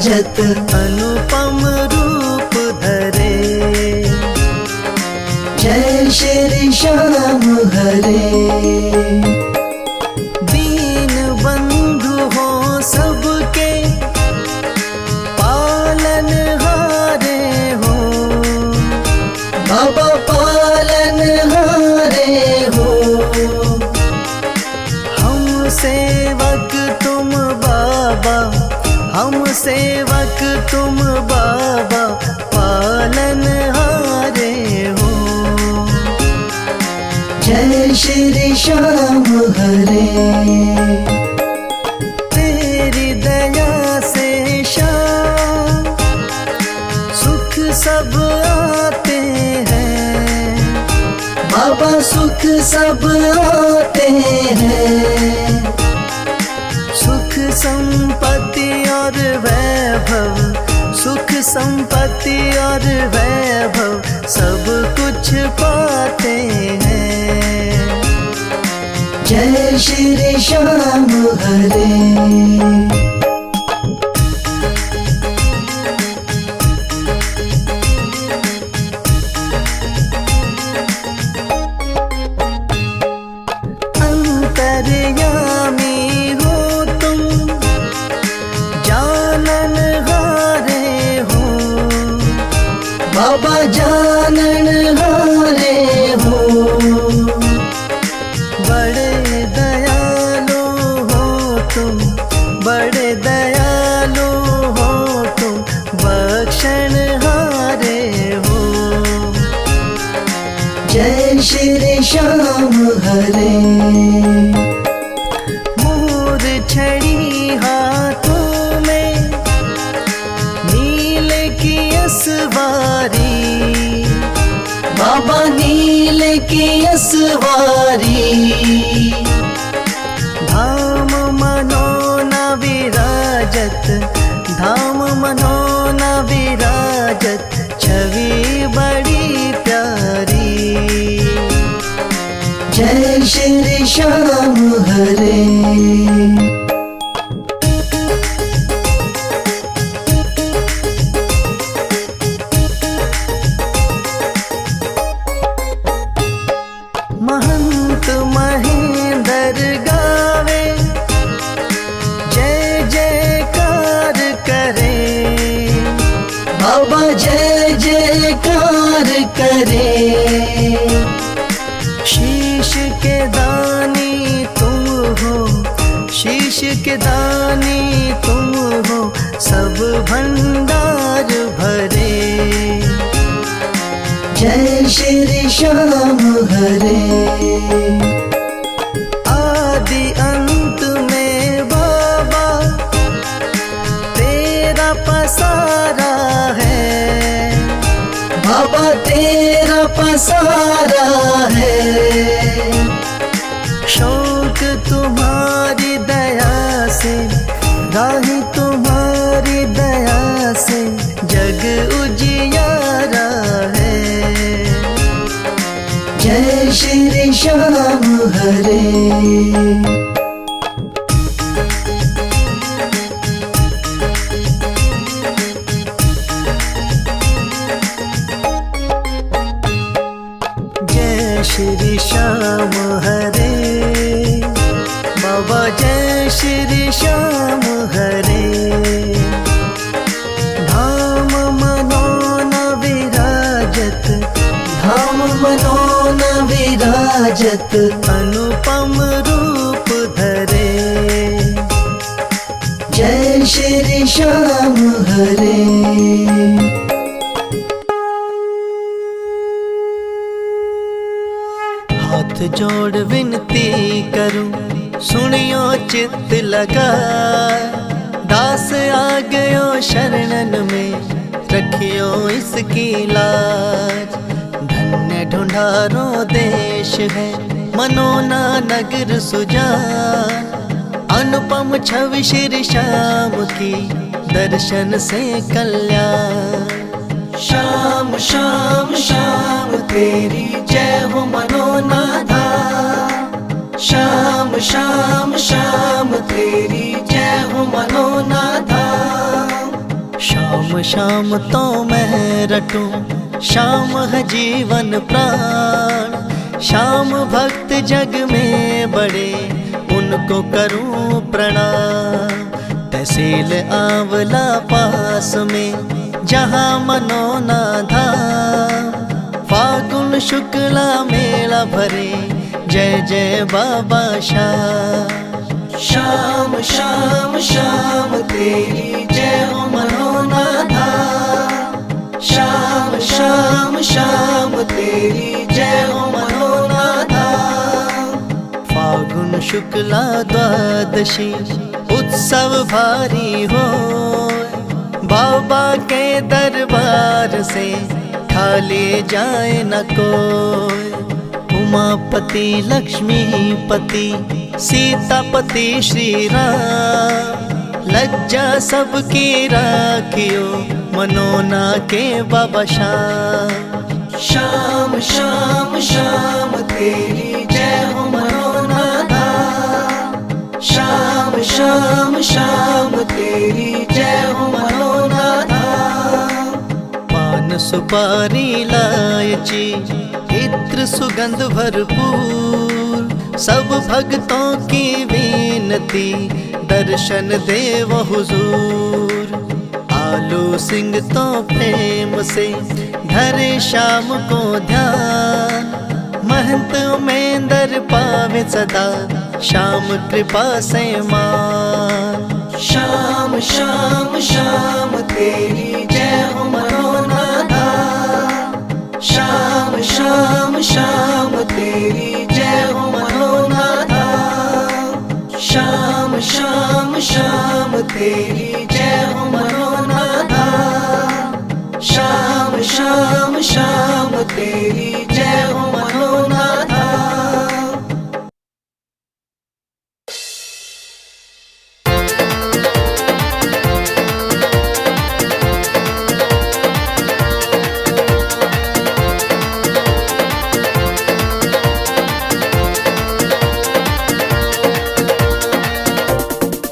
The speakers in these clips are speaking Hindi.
विराजत अनुपम रूप धरे। जय श्री श्याम हरे। दीन बंधु हो सबके पालन हारे हो। बाबा पालन हारे हो। हम सेवक तुम बाबा, हम सेवक तुम बाबा पालन हारे हो। जय श्री श्याम हरे। तेरी दया से श्याम सुख सब आते हैं। बाबा सुख सब आते हैं। सुख संपत्ति और वैभव, सुख संपत्ति और वैभव सब कुछ पाते हैं। जय श्री श्याम हरे। बाबा जानन हारे हो। बड़े दयालु हो तुम, बड़े दयालु हो तुम, बख्शण हारे हो। जय श्री श्याम हरे। मोर छड़ी हाथों में नील की असवारी। बाबा नील की असवारी। धाम मनोना विराजत, धाम मनोना विराजत, छवि बड़ी प्यारी। जय श्री श्याम हरे। महंत महेंद्र गावे जय जयकार करे। बाबा जय जयकार करे। शीश के दानी तुम हो, शीश के दानी तुम हो, सब भंडार भरे। जय श्री श्याम हरे। आदि अंत में बाबा तेरा पसारा है। बाबा तेरा पसारा है। शौक तुम्हारी दया से, राही तुम्हारी दया से जग उजियारा है। जय श्री श्याम हरे। जय श्री श्याम हरे। बाबा जय श्री श्याम हरे। धाम मनोना विराजत, धाम मनोना विराजत अनुपम रूप धरे। जय श्री श्याम हरे। हाथ जोड़ विनती करूं, सुनियो चित्त लगा। दास आ गयो शरणन में, रखियो इसकी लाज। धन्य ढूंढारो देश है, मनोना नगर सुजान। अनुपम छवि श्री श्याम की, दर्शन से कल्याण। श्याम श्याम श्याम तेरी जय हो मनोना धाम। श्याम श्याम श्याम तेरी जय हो मनोना धाम। शाम शाम तो मैं रटूं, शाम है जीवन प्राण। शाम भक्त जग में बड़े, उनको करूं प्रणाम। तहसील आंवला पास में जहाँ मनोना धाम। फागुन शुक्ला मेला भरे, जय जय बाबा श्याम। शाम शाम शाम तेरी जय हो मनोना धाम। शाम शाम शाम तेरी जय हो मनोना धाम। फागुन शुक्ला द्वादशी उत्सव भारी हो, बाबा के दरबार से खाली जाए न कोई। उमापति लक्ष्मीपति सीतापति श्री राम, लज्जा सबकी राखियो मनोना के बाबा श्याम। शाम शाम शाम तेरी जय हो मनोना धाम। शाम शाम शाम तेरी जय हो मनोना धाम। पान सुपारी इलायची इत्र सुगंध भरपूर, सब भक्तों की विनती दर्शन देव हुजूर। आलू सिंह तो प्रेम से धरे शाम को ध्यान, महंत उमेंदर पावे सदा श्याम कृपा से मान। शाम शाम शाम तेरी जय हो मनोना धाम। शाम शाम शाम तेरी जय हो मनोना धाम। शाम शाम शाम तेरी जय हो मनोना धाम। शाम शाम शाम तेरी जय हो मनोना धाम।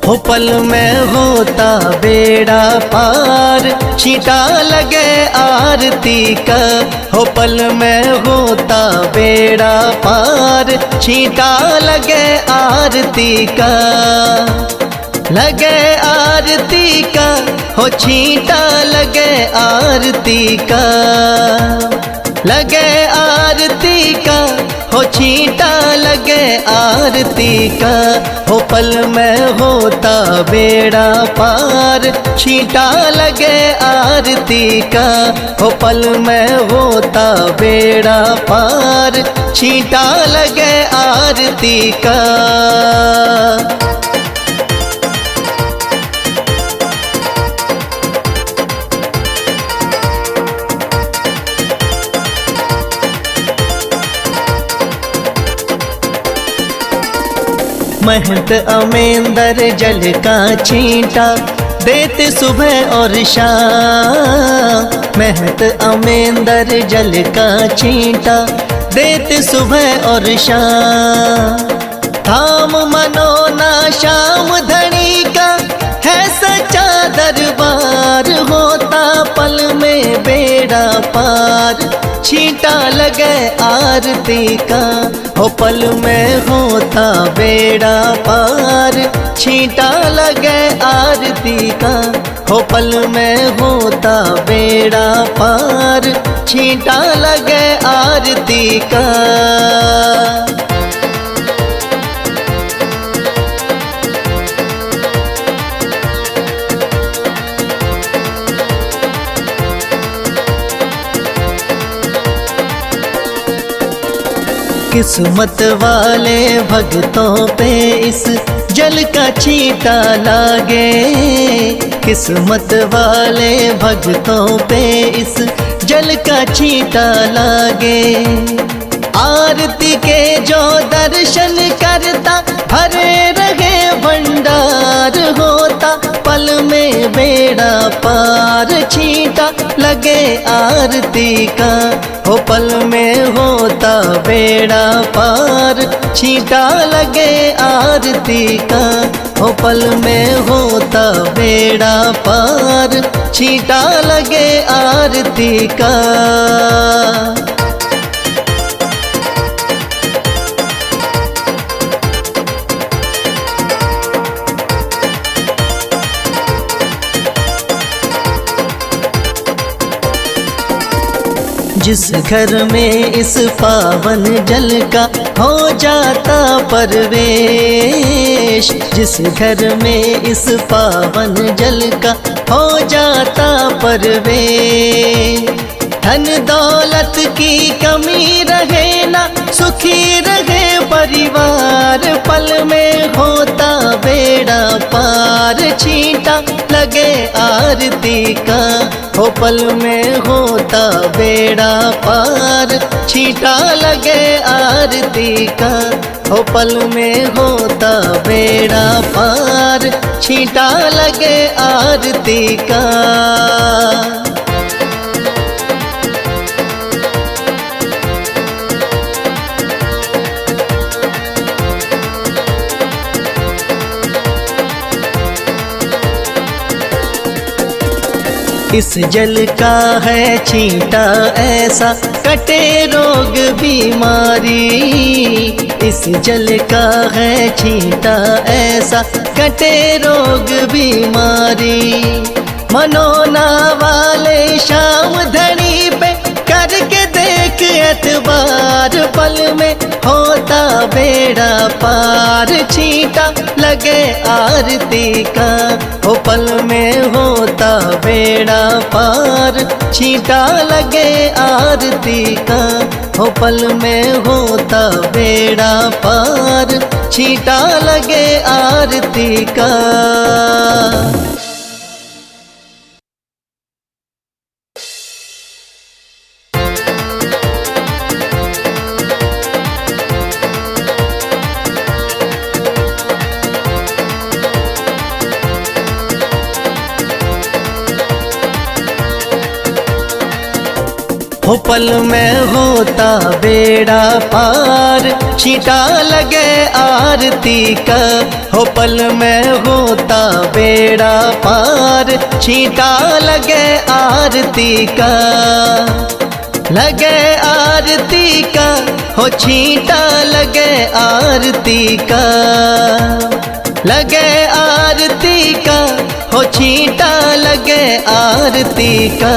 हो पल में होता बेड़ा पार, छींटा लगे आरती का। हो पल में होता बेड़ा पार, छींटा लगे आरती का। लगे आरती का, हो छींटा लगे आरती का। लगे आरती का, हो छींटा लगे आरती का। हो पल में होता बेड़ा पार, छींटा लगे आरती का। हो पल में होता बेड़ा पार, छींटा लगे आरती का। महंत अमेंदर जल का छींटा देते सुबह और शाम। महंत अमेंदर जल का छींटा देते सुबह और शाम। धाम मनोना श्याम धनी का है सच्चा दरबार, होता पल में बेड़ा पार, छींटा लगे आरती का। हो पल में होता बेड़ा पार, छींटा लगे आरती का। हो पल में होता बेड़ा पार, छींटा लगे आरती का। किस्मत वाले भक्तों पे इस जल का छींटा लागे। किस्मत वाले भक्तों पे इस जल का छींटा लागे। आरती के जो दर्शन करता भरे रहे भंडार, होता पल में बेड़ा पार, छींटा लगे लगे आरती का, हो पल में होता बेड़ा पार। छींटा लगे आरती का, हो पल में होता बेड़ा पार। छींटा लगे आरती का। जिस घर में इस पावन जल का हो जाता परवेश, जिस घर में इस पावन जल का हो जाता परवेश। धन दौलत की कमी रहे ना, सुखी रहे परिवार। पल में होता बेड़ा पार। छींटा लगे आरती का, हो पल में होता बेड़ा पार। छींटा लगे आरती का, हो पल में होता बेड़ा पार। छींटा लगे आरती का। इस जल का है छींटा ऐसा, कटे रोग बीमारी। इस जल का है छींटा ऐसा, कटे रोग बीमारी। मनोना वाले शाम धनी पे करके देख एतबार। पल में होता बेड़ा पार। छींटा लगे आरती का, हो पल में होता बेड़ा पार। छींटा लगे आरती का, हो पल में होता बेड़ा पार। छींटा लगे आरती का। हो पल में होता बेड़ा पार। छींटा लगे आरती का, हो पल में होता बेड़ा पार। छींटा लगे आरती का। लगे आरती का, हो छींटा लगे आरती का। लगे आरती का, हो छींटा लगे आरती का।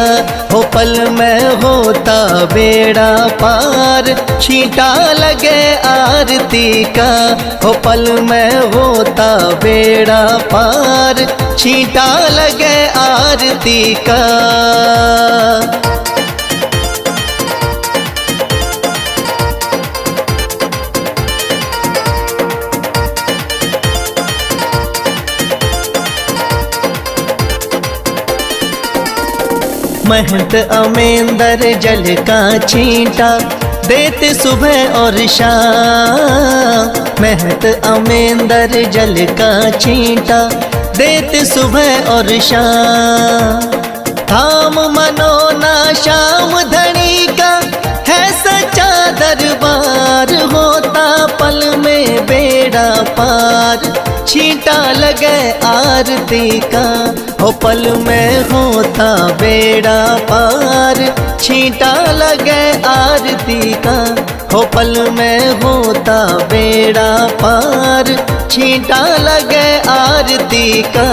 हो पल में होता बेड़ा पार। छींटा लगे आरती का, हो पल में होता बेड़ा पार। छींटा लगे आरती का। महंत अमेंदर जल का छींटा देते सुबह और शाम। महंत अमेंदर जल का छींटा देते सुबह और शाम। धाम मनोना श्याम धनी का है सच्चा दरबार। होता पल में बेड़ा पार। छींटा लगे आरती का, हो पल में होता बेड़ा पार। छींटा लगे आरती का, हो पल में होता बेड़ा पार। छींटा लगे आरती का।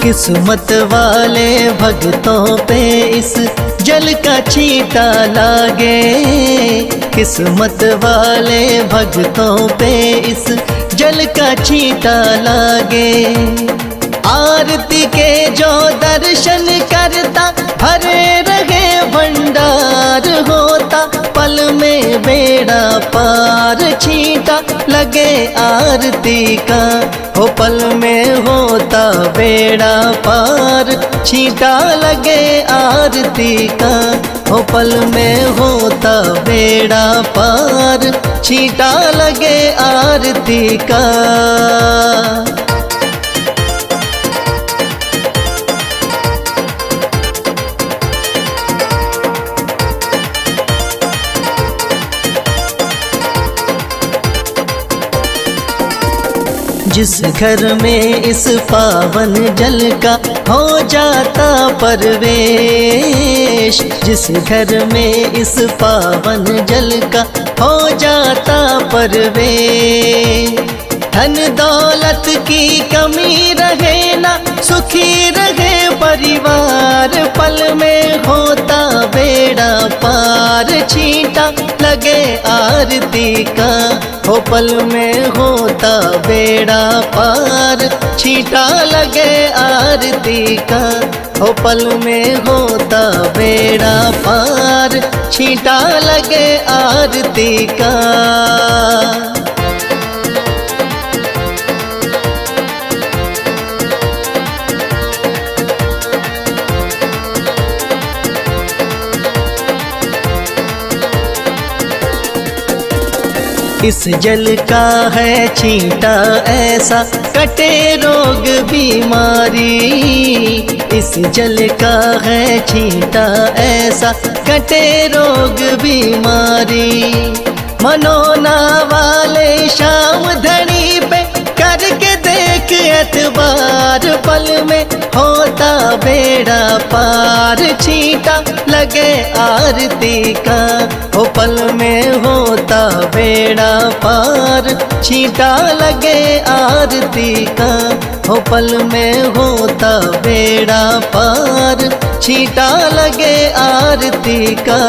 किस्मत वाले भक्तों पे इस जल का छींटा लागे। किस्मत वाले भक्तों पे इस जल का छींटा लागे। आरती के जो दर्शन करता भरे रहे भंडार। होता पल में बेड़ा पार, छींटा लगे आरती का। हो पल में होता बेड़ा पार, छींटा लगे आरती का। हो पल में होता बेड़ा पार, छींटा लगे आरती का। जिस घर में इस पावन जल का हो जाता परवेश, जिस घर में इस पावन जल का हो जाता परवेश। धन दौलत की कमी रहे ना, सुखी रहे परिवार, पल में होता बेड़ा पार, छींटा लगे आरती का। हो पल में होता बेड़ा पार, छींटा लगे आरती का। हो पल में होता बेड़ा पार, छींटा लगे आरती का। इस जल का है छींटा ऐसा, कटे रोग बीमारी। इस जल का है छींटा ऐसा, कटे रोग बीमारी। मनोना वाले शाम धनी पे करके देख एतबार, पल में होता बेड़ा पार, छींटा लगे आरती का। हो पल में होता बेड़ा पार, छींटा लगे आरती का। हो पल में होता बेड़ा पार, छींटा लगे आरती का।